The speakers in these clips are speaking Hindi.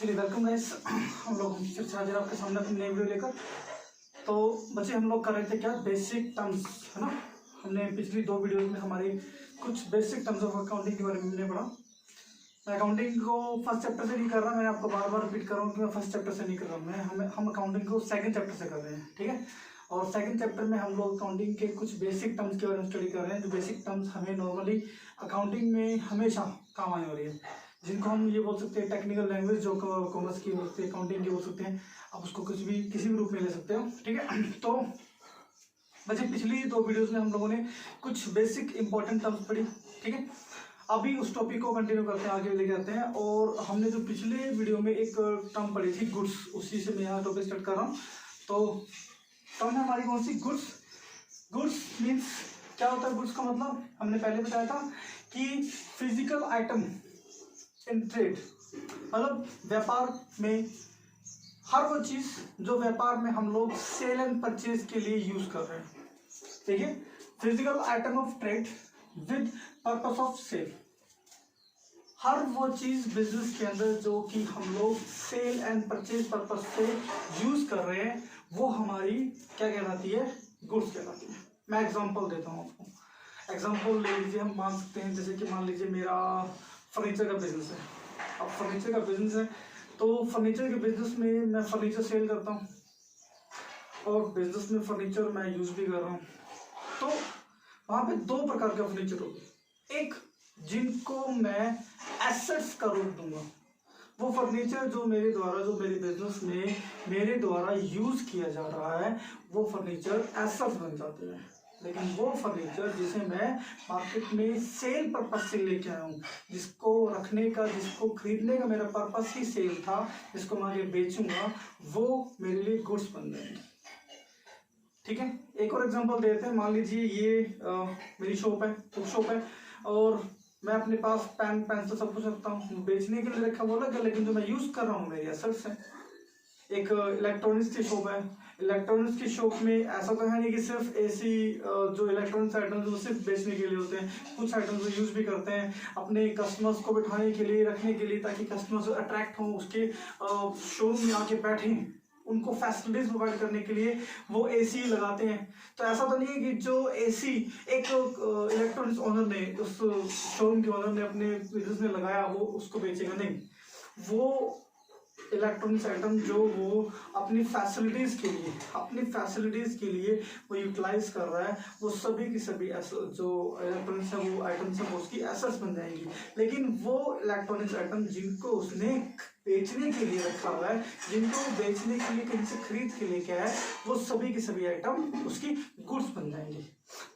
चलिए वेलकम गाइस, हम लोग फिर से हाजिर आपके सामने अपनी नई वीडियो लेकर। तो बच्चे हम लोग कर रहे थे क्या, बेसिक टर्म्स, है ना। हमने पिछली दो वीडियोस में हमारी कुछ बेसिक टर्म्स ऑफ अकाउंटिंग के बारे में हमने पढ़ा। मैं अकाउंटिंग को फर्स्ट चैप्टर से नहीं कर रहा, मैं आपको बार बार रिपीट कर रहा हूँ कि मैं फर्स्ट चैप्टर से नहीं कर रहा हूँ, हम अकाउंटिंग को सेकंड चैप्टर से कर रहे हैं, ठीक है। और सेकंड चैप्टर में हम लोग अकाउंटिंग के कुछ बेसिक टर्म्स के बारे में स्टडी कर रहे हैं, जो बेसिक टर्म्स हमें नॉर्मली अकाउंटिंग में हमेशा काम आने वाली है, जिनको हम ये बोल सकते हैं टेक्निकल लैंग्वेज, जो कॉमर्स की बोल सकते हैं, अकाउंटिंग की बोल सकते हैं। आप उसको कुछ भी किसी भी रूप में ले सकते हो, ठीक है। तो वैसे पिछली दो वीडियोस में हम लोगों ने कुछ बेसिक इंपॉर्टेंट टर्म्स पढ़ी, ठीक है। अभी उस टॉपिक को कंटिन्यू करते हैं, आगे लेके आते हैं। और हमने जो पिछले वीडियो में एक टर्म पढ़ी थी गुड्स, उसी से मैं यहाँ टॉपिक स्टार्ट कर रहा हूँ। तो टर्म है हमारी कौन सी, गुड्स। गुड्स मीन्स क्या होता है गुड्स का मतलब, हमने पहले बताया था कि फिजिकल आइटम इन ट्रेड, मतलब व्यापार में हर वो चीज जो व्यापार में हम लोग सेल एंड परचेज के लिए यूज कर रहे हैं, ठीक है। Physical item of trade with purpose of sale, हर वो चीज बिजनेस के अंदर जो कि हम लोग सेल एंड परचेज पर्पस से यूज कर रहे हैं, वो हमारी क्या कहलाती है, गुड्स कहलाती है। मैं एग्जांपल देता हूँ आपको। एग्जांपल ले लीजिए, हम मान सकते हैं जैसे कि मान लीजिए मेरा फर्नीचर का बिजनेस है। अब फर्नीचर का बिजनेस है तो फर्नीचर के बिजनेस में मैं फर्नीचर सेल करता हूँ और बिजनेस में फर्नीचर मैं यूज भी कर रहा हूँ। तो वहां पे दो प्रकार का फर्नीचर होगा, एक जिनको मैं एसेट्स का रूप दूंगा, वो फर्नीचर जो मेरे द्वारा, जो मेरे बिजनेस में मेरे द्वारा यूज किया जा रहा है, वो फर्नीचर एसेट्स बन जाते हैं। लेकिन वो फर्नीचर जिसे मैं मार्केट में सेल पर्पस से लेके आया हूँ, जिसको रखने का, जिसको खरीदने का मेरा पर्पस ही सेल था, जिसको मैं आगे बेचूंगा, वो मेरे लिए गुड्स बन जाएंगे, ठीक है। एक और एग्जांपल देते हैं। मान लीजिए ये मेरी शॉप है, बुक शॉप है, और मैं अपने पास पेन पेंसिल सब कुछ रखता हूँ, बेचने के लिए रखा हुआ अलग है, लेकिन जो मैं यूज कर रहा हूँ मेरी एसेट्स है। एक इलेक्ट्रॉनिक्स की शॉप है, इलेक्ट्रॉनिक्स की शॉप में ऐसा तो है नहीं कि सिर्फ एसी जो इलेक्ट्रॉनिक्स आइटम्स वो सिर्फ बेचने के लिए होते हैं, कुछ आइटम्स यूज भी करते हैं अपने कस्टमर्स को बिठाने के लिए, रखने के लिए, ताकि कस्टमर्स अट्रैक्ट हों, उसके शोरूम में आके बैठें, उनको फैसिलिटीज प्रोवाइड करने के लिए वो एसी लगाते हैं। तो ऐसा तो नहीं है कि जो एसी एक इलेक्ट्रॉनिक्स ओनर ने, उस शोरूम के ओनर ने अपने बिजनेस में लगाया, वो उसको बेचेगा, नहीं। वो इलेक्ट्रॉनिक्स आइटम जो वो अपनी फैसिलिटीज के लिए वो यूटिलाइज कर रहा है, वो सभी की सभी जो इलेक्ट्रॉनिक्स है, वो आइटम्स है, वो उसकी एसेट्स बन जाएंगी। लेकिन वो इलेक्ट्रॉनिक्स आइटम जिनको उसने बेचने के लिए रखा हुआ है, जिनको बेचने के लिए कहीं से खरीद के लेके आया है, वो सभी के सभी आइटम उसकी गुड्स बन जाएंगे।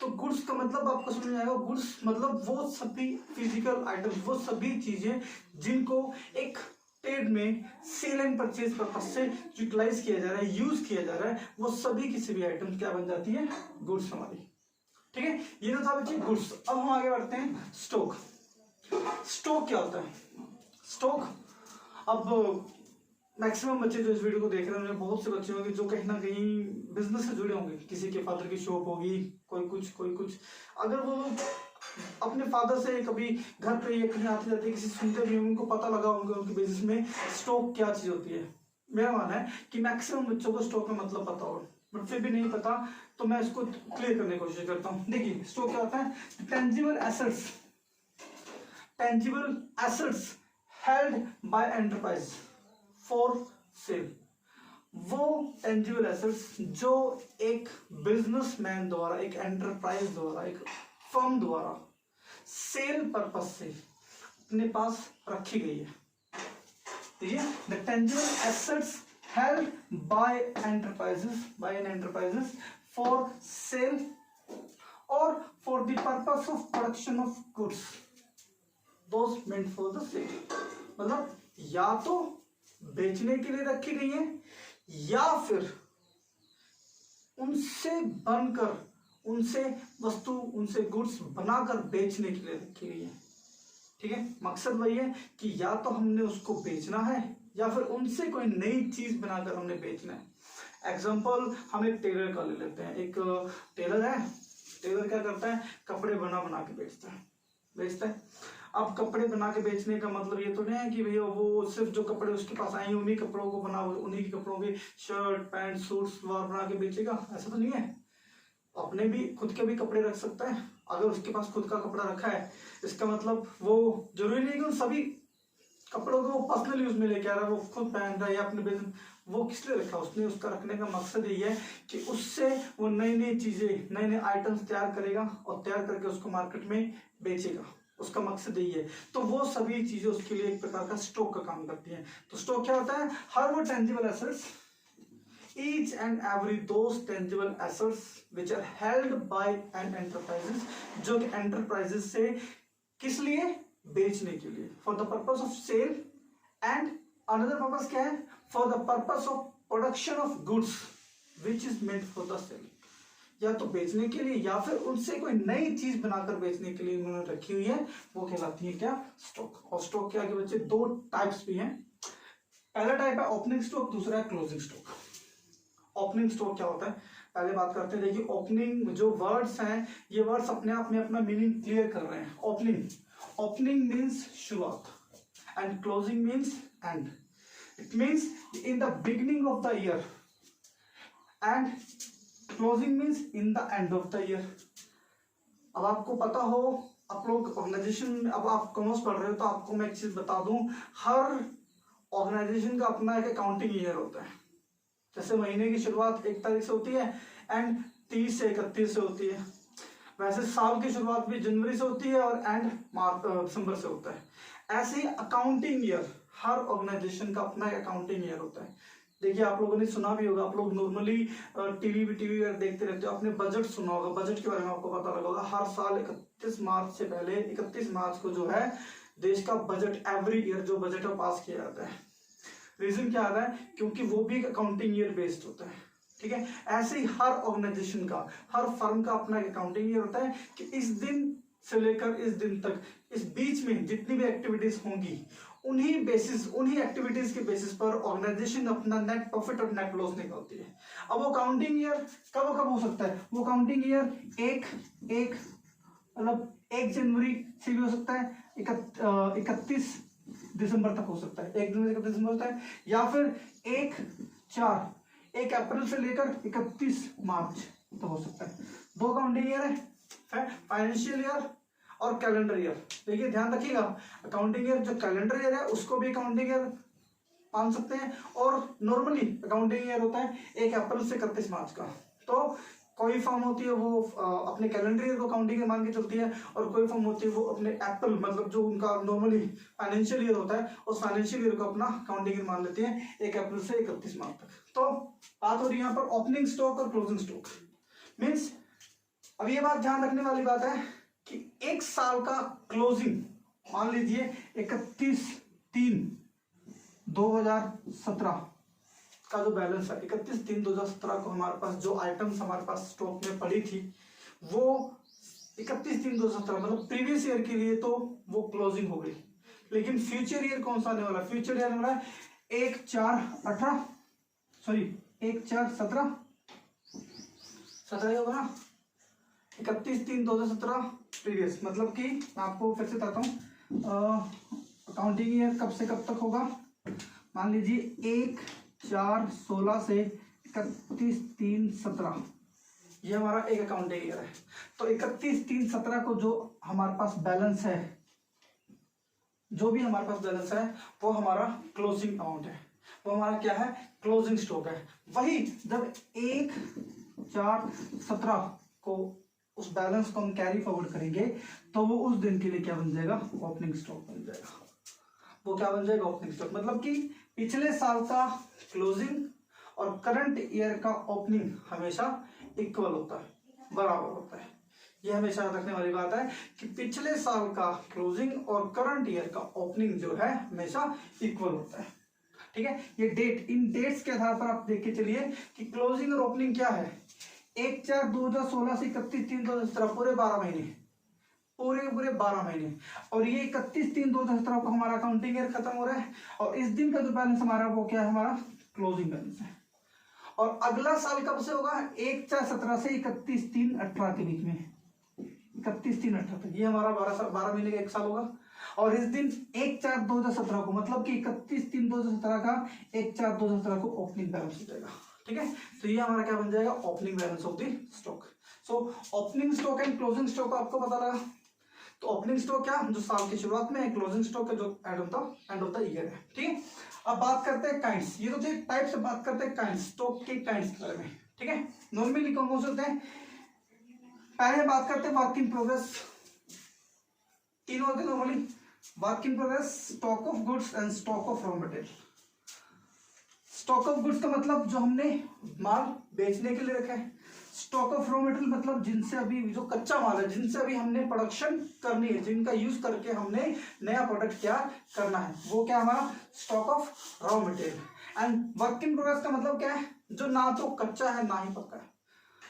तो गुड्स का मतलब आपको समझ में आएगा, गुड्स मतलब वो सभी फिजिकल आइटम, वो सभी चीजें जिनको एक ट्रेड में सेल एंड परचेज पर्पस से यूटिलाइज किया जा रहा है, यूज किया जा रहा है, वो सभी की सभी आइटम क्या बन जाती है, गुड्स हमारी, ठीक है। ये तो था बच्चे गुड्स। अब हम आगे बढ़ते हैं, स्टॉक। स्टॉक क्या होता है, स्टॉक। अब मैक्सिमम बच्चे जो इस वीडियो को देख रहे हैं, बहुत से बच्चे होंगे जो कहीं ना कहीं बिजनेस से जुड़े होंगे, किसी के फादर की शॉप होगी, कोई कुछ। अगर वो अपने फादर से कभी घर पे या कहीं आते जाते किसी सुनते भी, उनको पता लगा होगा उनके बिजनेस में स्टॉक क्या चीज होती है। मेरा मानना है कि मैक्सिमम बच्चों को स्टॉक का मतलब पता होगा, बट फिर भी नहीं पता, तो मैं इसको क्लियर करने की कोशिश करता हूँ। देखिए स्टॉक क्या होता है, tangible assets held bye enterprise for sale. वो टेंजिबल एसेट्स जो एक बिजनेसमैन द्वारा, एक एंटरप्राइज द्वारा, एक फर्म द्वारा सेल पर्पस से अपने पास रखी गई है, ठीक है। The tangible assets held by an enterprises for sale और for the purpose of production of goods those meant for the sale. मतलब या तो बेचने के लिए रखी गई है, या फिर उनसे बनकर, उनसे वस्तु, उनसे गुड्स बनाकर बेचने के लिए रखी गई है, ठीक है। मकसद वही है कि या तो हमने उसको बेचना है, या फिर उनसे कोई नई चीज बनाकर हमने बेचना है। एग्जांपल हम एक टेलर का ले लेते हैं। एक टेलर है, टेलर क्या करता है, कपड़े बना के बेचता है। अब कपड़े बना के बेचने का मतलब ये तो नहीं है कि भैया वो सिर्फ जो कपड़े उसके पास आए उन्हीं कपड़ों को बना उन्हीं के कपड़ों के शर्ट पैंट सूट सलवार बना के बेचेगा, ऐसा तो नहीं है। अपने भी खुद के भी कपड़े रख सकता है। अगर उसके पास खुद का कपड़ा रखा है इसका मतलब वो जरूरी नहीं कि उन सभी कपड़ों को वो पर्सनल यूज में लेके आ रहा है, वो खुद पहन रहा है या अपने बिजनेस, वो किस लिए रखा उसने, उसका रखने का मकसद यही है कि उससे वो नई नई चीजें नए नए आइटम्स तैयार करेगा और तैयार करके उसको मार्केट में बेचेगा, उसका मकसद यही है। तो वो सभी चीजें उसके लिए एक प्रकार का स्टॉक का काम करती हैं। तो स्टॉक क्या होता है, हर वो tangible assets, each and every those tangible assets which are held by an enterprises, जो कि enterprises से किस लिए, बेचने के लिए, for the purpose of sale and another purpose क्या है, for the purpose of production of goods which is meant for the sale, या तो बेचने के लिए या फिर उनसे कोई नई चीज बनाकर बेचने के लिए उन्होंने रखी हुई है, वो कहलाती है क्या, स्टॉक। और स्टॉक के आगे बच्चे दो टाइप्स भी हैं। पहला टाइप है ओपनिंग स्टॉक, दूसरा है क्लोजिंग स्टॉक। ओपनिंग स्टॉक क्या होता है, पहले बात करते हैं। देखिए ओपनिंग जो वर्ड्स हैं ये वर्ड्स अपने आप में अपना मीनिंग क्लियर कर रहे हैं। ओपनिंग मीन्स शुरुआत and closing means and. It means in the beginning of the year and closing means in the end of the year. अब आपको पता हो, आप लोग ऑर्गेनाइजेशन में, अब आप कॉमर्स पढ़ रहे हो तो आपको मैं एक चीज बता दूं, हर ऑर्गेनाइजेशन का अपना एक अकाउंटिंग ईयर होता है। जैसे महीने की शुरुआत 1 तारीख से होती है एंड 30 से 31 से होती है, वैसे साल की शुरुआत भी जनवरी से होती है और एंड दिसंबर से होता है। ऐसे ही अकाउंटिंग ईयर, हर ऑर्गेनाइजेशन का अपना अकाउंटिंग ईयर होता है। देखिए आप लोगों ने सुना भी होगा, आप लोग नॉर्मली टीवी देखते रहते हो, आपने बजट सुना होगा, बजट के बारे में आपको पता लगा होगा। हर साल 31 मार्च से पहले 31 मार्च को जो है देश का बजट, एवरी ईयर जो बजट है पास किया जाता है। रीजन क्या आ रहा है, क्योंकि वो भी अकाउंटिंग ईयर बेस्ड होता है। ठीक है, ऐसे ही हर ऑर्गेनाइजेशन का, हर फर्म का अपना अकाउंटिंग ईयर होता है कि इस दिन से लेकर इस दिन तक, इस बीच में जितनी भी एक्टिविटीज होंगी उन्हीं बेसिस, उन्हीं एक्टिविटीज के बेसिस पर ऑर्गेनाइजेशन अपना नेट प्रॉफिट और नेट लॉस निकालती है। अब वो अकाउंटिंग ईयर कब कब हो सकता है, वो अकाउंटिंग ईयर एक मतलब 1 जनवरी से भी हो सकता है, 31 दिसंबर तक हो सकता है, 1 जनवरी 31 दिसंबर होता है, या फिर 1 अप्रैल से लेकर 31 मार्च तक हो सकता है। 2 अकाउंटिंग ईयर है, फाइनेंशियल ईयर और कैलेंडर ईयर। देखिए ध्यान रखिएगा, अकाउंटिंग ईयर जो कैलेंडर ईयर है उसको भी अकाउंटिंग ईयर मान सकते हैं, और नॉर्मली अकाउंटिंग ईयर होता है 1 अप्रैल से 31 मार्च का। तो कोई फर्म होती है वो अपने कैलेंडर ईयर को अकाउंटिंग ईयर मान के चलती है, और कोई फर्म होती है वो अपने अप्रैल मतलब जो उनका नॉर्मली फाइनेंशियल ईयर होता है उस फाइनेंशियल ईयर को अपना अकाउंटिंग ईयर मान लेते हैं 1 अप्रैल से 31 मार्च तक। तो बात हो रही है यहाँ पर ओपनिंग स्टॉक और क्लोजिंग स्टॉक। मीन्स अब ये बात ध्यान रखने वाली बात है कि 1 साल का क्लोजिंग मान लीजिए 31/3/2017 का जो बैलेंस है, 31/3/2017 को हमारे पास जो आइटम्स हमारे पास स्टॉक में पड़ी थी वो 31/3/2017 मतलब प्रीवियस ईयर के लिए तो वो क्लोजिंग हो गई। लेकिन फ्यूचर ईयर कौन सा आने वाला है, फ्यूचर ईयर आने वाला है 1/4/17 होगा ना, 31/3/2017 प्रीवियस, मतलब कि मैं आपको फिर से बताता हूँ अकाउंटिंग ईयर कब से कब तक होगा। मान लीजिए 1/4/16 से 31/3/17 ये हमारा एक अकाउंटिंग ईयर है। तो 31/3/17 को जो हमारे पास बैलेंस है, जो भी हमारे पास बैलेंस है वो हमारा क्लोजिंग अमाउंट है, वो हमारा क्या है, क्लोजिंग स्टॉक है। वही जब 1/4/17 को उस बैलेंस को हम कैरी फॉरवर्ड करेंगे तो वो उस दिन के लिए क्या बन जाएगा, ओपनिंग स्टॉक बन जाएगा। वो क्या बन जाएगा, ओपनिंग स्टॉक। मतलब कि पिछले साल का क्लोजिंग और करंट ईयर का ओपनिंग हमेशा इक्वल होता है, बराबर होता है। ये हमेशा याद रखने वाली बात है कि पिछले साल का क्लोजिंग और करंट ईयर का ओपनिंग जो है हमेशा इक्वल होता है। ठीक है, ये डेट, इन डेट्स के आधार पर आप देख के चलिए कि क्लोजिंग और ओपनिंग क्या है। 1/4/2016 से 31/3/2017 पूरे 12 महीने, पूरे 12 महीने, और ये 31/3/2017 को हमारा अकाउंटिंग ईयर खत्म हो रहा है, और इस दिन का जो बैलेंस हमारा वो क्या है, हमारा क्लोजिंग बैलेंस है। और अगला साल कब से होगा, 1/4/17 से 31/3/18 के बीच में, 31/3/18 तक, ये हमारा 12 महीने का 1 साल होगा। और इस दिन 1/4/2017 को, मतलब कि 31/3/2017 का 1/4/2017 को ओपनिंग बैलेंस हो जाएगा। ठीक है, तो ये हमारा क्या बन जाएगा, opening balance of the stock. So opening stock and closing stock आपको पता लगा। तो ओपनिंग स्टॉक क्या, जो साल की शुरुआत में है, क्लोजिंग स्टॉक है जो एंड ऑफ द ईयर है। ठीक है, अब बात करते हैं काइंड्स। ये तो थे टाइप से, बात करते हैं काइंड्स, स्टॉक के काइंड्स के बारे में। ठीक है, नॉर्मली कौन कौन से होते हैं, पहले बात करते हैं वर्क इन प्रोग्रेस। तीन होते हैं normally, work in progress, stock of goods and stock of raw material. Stock of goods का मतलब जो हमने माल बेचने के लिए रखा है। स्टॉक ऑफ रॉ मटेरियल मतलब जिनसे अभी, जो कच्चा माल है, जिनसे अभी हमने प्रोडक्शन करनी है, जिनका यूज करके हमने नया प्रोडक्ट क्या करना है, वो क्या हमारा stock of raw material. And work in progress का मतलब क्या है, जो ना तो कच्चा है ना ही पक्का है,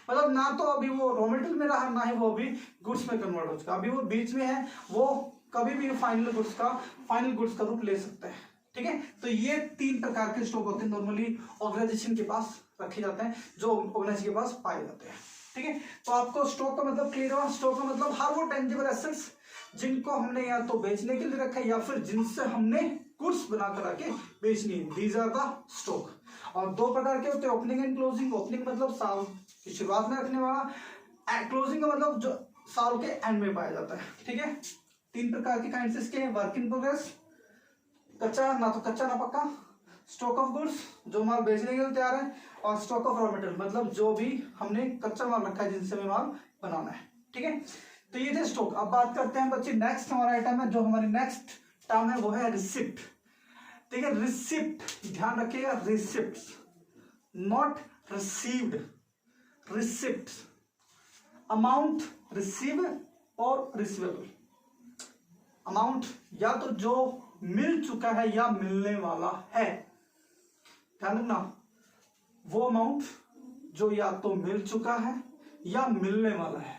मतलब ना तो अभी वो रॉ मटेरियल में रहा, ना ही वो अभी गुड्स में कन्वर्ट हो चुका, अभी वो बीच में है, वो कभी भी फाइनल गुड्स का रूप ले सकता है। ठीक है, तो ये तीन प्रकार के स्टॉक होते हैं नॉर्मली ऑर्गेनाइजेशन के पास रखे जाते हैं, जो ऑर्गेनाइजेशन के पास पाए जाते हैं। ठीक है, तो आपको स्टॉक का मतलब क्लियर हुआ। स्टॉक का मतलब हर वो टेंजिबल एसेट्स जिनको हमने या तो बेचने के लिए रखा है या फिर जिनसे हमने गुड्स बनाकर आके बेचनी है, दीज आर द स्टॉक। और दो प्रकार के होते हैं, ओपनिंग एंड क्लोजिंग। ओपनिंग मतलब साल की शुरुआत में रखने वाला, क्लोजिंग का मतलब जो साल के एंड में पाया जाता है। ठीक है, तीन प्रकार के काइंड्स इसके, वर्क इन प्रोग्रेस, कच्चा ना तो कच्चा ना पक्का, स्टॉक ऑफ गुड्स जो माल बेचने के लिए तैयार है, और स्टॉक ऑफ रॉ मटेरियल मतलब जो भी हमने कच्चा माल रखा है जिनसे हमें माल बनाना है। ठीक है, तो ये थे स्टॉक। अब बात करते हैं बच्चे, नेक्स्ट हमारा आइटम है, जो हमारी नेक्स्ट टर्म है वो है रिसिप्ट। ठीक है, रिसिप्ट ध्यान रखिएगा, receipt not received, receipt amount receive और रिसीवेबल। अमाउंट या तो जो मिल चुका है या मिलने वाला है, ध्यान रखना, वो अमाउंट जो या तो मिल चुका है या मिलने वाला है,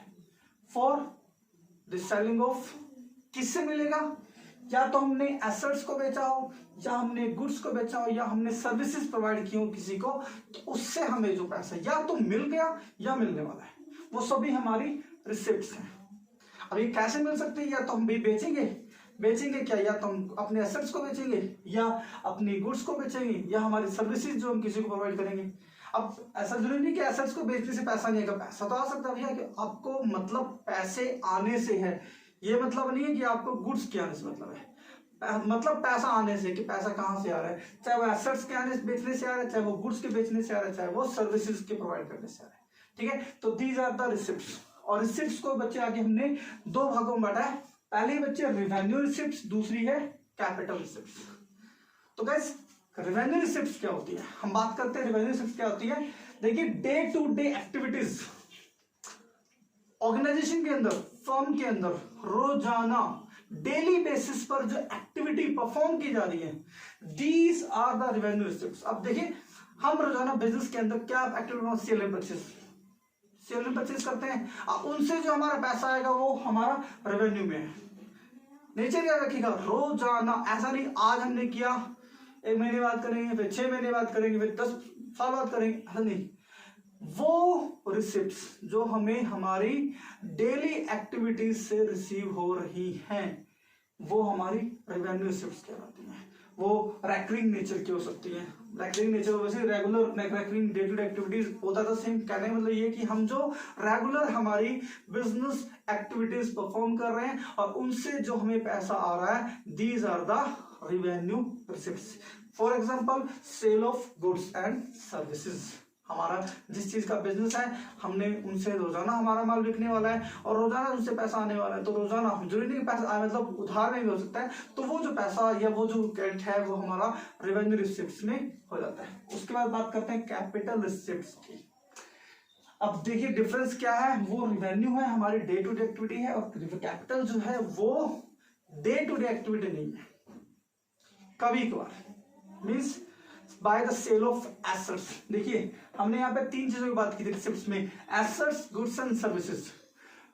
फॉर द सेलिंग ऑफ, किससे मिलेगा, या तो हमने एसेट्स को बेचा हो, या हमने गुड्स को बेचा हो, या हमने सर्विसेज प्रोवाइड की हो किसी को, तो उससे हमें जो पैसा या तो मिल गया या मिलने वाला है, वो सभी हमारी रिसिप्ट्स हैं। अब ये कैसे मिल सकती है, या तो हम भी बेचेंगे क्या, या तो हम अपने एसेट्स को बेचेंगे, या अपनी गुड्स को बेचेंगे, या हमारी सर्विसेज जो हम किसी को प्रोवाइड करेंगे। अब ऐसा जरूरी नहीं कि एसेट्स को बेचने से पैसा नहीं आएगा, पैसा तो आ सकता है भैया, कि आपको मतलब पैसे आने से है, ये मतलब नहीं है कि आपको गुड्स के आने से मतलब है, मतलब पैसा आने से, कि पैसा कहाँ से आ रहा है, चाहे वो एसेट्स के आने से बेचने से आ रहा है, चाहे वो गुड्स के बेचने से आ रहा है, चाहे वो सर्विसेज के प्रोवाइड करने से आ रहा है। ठीक है, तो दीज आर द रिसिप्ट्स। और रिसिप्ट्स को बच्चे आगे हमने दो भागों में बांटा है, पहले बच्चे रेवेन्यू रिसिप्ट्स, दूसरी है कैपिटल रिसिप्ट्स। तो गाइस रेवेन्यू रिसिप्ट्स क्या होती है, हम बात करते हैं रेवेन्यू रिसिप्ट्स क्या होती है। देखिए, day to day activities organisation के अंदर, फर्म के अंदर रोजाना डेली बेसिस पर जो एक्टिविटी परफॉर्म की जा रही है, these are the revenue receipts. अब देखिए, हम रोजाना बिजनेस के अंदर क्या एक्टिविटी, सेल एंड परचेज करते हैं, उनसे जो हमारा पैसा आएगा वो हमारा रेवेन्यू में है। नेचर क्या रखिएगा, रोजाना, ऐसा नहीं आज हमने किया, 1 महीने बाद करेंगे, फिर 6 महीने बाद करेंगे, फिर 10 साल बाद करेंगे, ऐसा नहीं। वो रिसिप्ट्स जो हमें हमारी डेली एक्टिविटीज से रिसीव हो रही हैं, वो हमारी रेवेन्यू रिसिप्ट्स कहलाती हैं। वो रैकरिंग नेचर की हो सकती है, रैकरिंग नेचर वैसे regular recurring day to day activities होता था सेम। कहने का मतलब ये कि हम जो रेगुलर हमारी बिजनेस एक्टिविटीज परफॉर्म कर रहे हैं और उनसे जो हमें पैसा आ रहा है, these are the revenue receipts. For example, sale of goods and services, हमारा जिस चीज का बिजनेस है, हमने उनसे रोजाना हमारा माल बिकने वाला है और रोजाना उनसे पैसा आने वाला है, तो रोजाना जरूरी नहीं पैसा मतलब उधार में भी हो सकता है, तो वो जो पैसा या वो जो क्रेडिट है वो हमारा रेवेन्यू रिसिप्ट्स में हो जाता है। उसके बाद बात करते हैं कैपिटल रिसिप्ट्स की। अब देखिए डिफरेंस क्या है, वो रेवेन्यू है, हमारी डे टू डे एक्टिविटी है, और कैपिटल जो है वो डे टू डे एक्टिविटी नहीं है, कभी कभार, means by the sale of assets. देखिए, हमने यहाँ पे 3 चीजों की बात की थी रिसिप्ट्स में, assets, goods and services.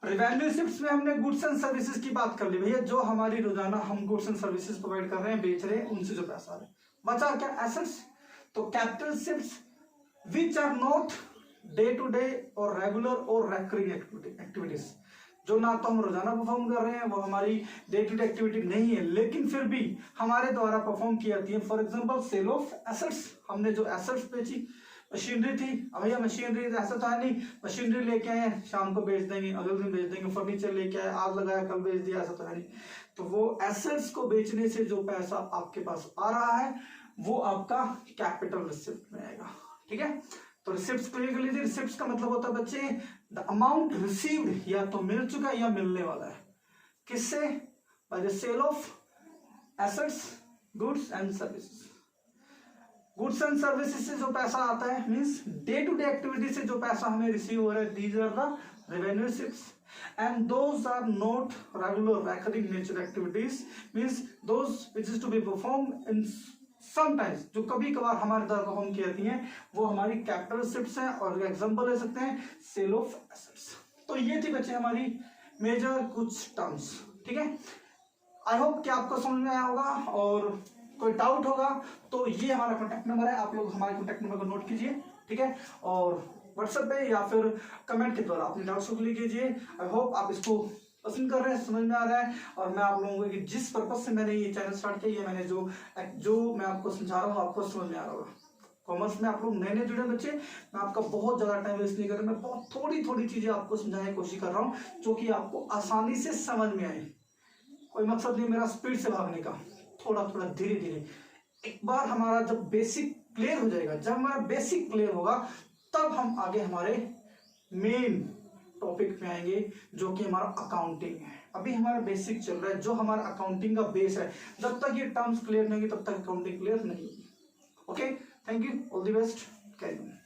Revenue receipts में हमने गुड्स एंड सर्विसेज की बात कर ली, भैया जो हमारी रोजाना हम गुड्स एंड सर्विसेज प्रोवाइड कर रहे हैं, बेच रहे हैं, उनसे जो पैसा आ रहा है, बचा क्या, एसेट्स। तो capital receipts which are not day to day और रेगुलर और रेकरिंग एक्टिविटीज, जो ना तो हम रोजाना परफॉर्म कर रहे हैं, वो हमारी डे टू डे एक्टिविटी नहीं है, लेकिन फिर भी हमारे द्वारा परफॉर्म की जाती है। For example sale of assets, हमने जो एसेट्स बेची, मशीनरी थी, अब भैया मशीनरी ऐसा तो है नहीं मशीनरी लेके आए शाम को बेच देंगे, अगले दिन बेच देंगे, फर्नीचर लेके आए आज लगाया कल बेच दिया, ऐसा तो है नहीं। तो वो एसेट्स को बेचने से जो पैसा आपके पास आ रहा है वो आपका कैपिटल रिसिप्ट में आएगा। ठीक है, तो रिसिप्ट क्लियर कर लीजिए। रिसिप्ट का मतलब होता है बच्चे द अमाउंट रिसीव्ड, या तो मिल चुका या मिलने वाला है, किससे? By the sale of assets, goods and services. Goods and services से जो पैसा आता है means day to day activity से जो पैसा हमें रिसीव हो रहा है, these are the revenue receipts and those are not regular recurring nature activities, means those which is to be performed in sometimes, जो कभी कभार हमारे द्वारा परफॉर्म की जाती हैं, वो हमारी कैपिटल रिसिप्ट्स हैं। और एग्जांपल ले सकते हैं सेल ऑफ एसेट्स। तो ये थी बच्चे हमारी मेजर कुछ टर्म्स। ठीक है, आई होप कि आपको समझ में आया होगा, और कोई डाउट होगा तो ये हमारा कॉन्टैक्ट नंबर है, आप लोग हमारे कॉन्टैक्ट नंबर को नोट कीजिए। ठीक है, और व्हाट्सएप पे या फिर कमेंट के द्वारा अपने डाउट्स को क्लियर कीजिए। आई होप आप इसको पसंद कर रहे हैं, समझ में आ रहा है, और मैं आप लोगों को कि जिस पर्पज से मैंने ये चैनल स्टार्ट किया, ये मैंने जो मैं आपको समझा रहा हूँ आपको समझ में आ रहा होगा। कॉमर्स में आप लोग नए नए जुड़े बच्चे, मैं आपका बहुत ज्यादा टाइम वेस्ट नहीं कर रहा, मैं बहुत थोड़ी थोड़ी चीजें आपको समझाने की कोशिश कर रहा हूँ जो कि आपको आसानी से समझ में आए। कोई मकसद नहीं मेरा स्पीड से भागने का, थोड़ा थोड़ा धीरे धीरे। एक बार हमारा जब बेसिक क्लियर हो जाएगा, जब हमारा बेसिक क्लियर होगा, तब हम आगे हमारे मेन टॉपिक में आएंगे जो कि हमारा अकाउंटिंग है। अभी हमारा बेसिक चल रहा है, जो हमारा अकाउंटिंग का बेस है। जब तक ये टर्म्स क्लियर नहीं होगी तब तक अकाउंटिंग क्लियर नहीं होगी। Okay, thank you, all the best, carry on.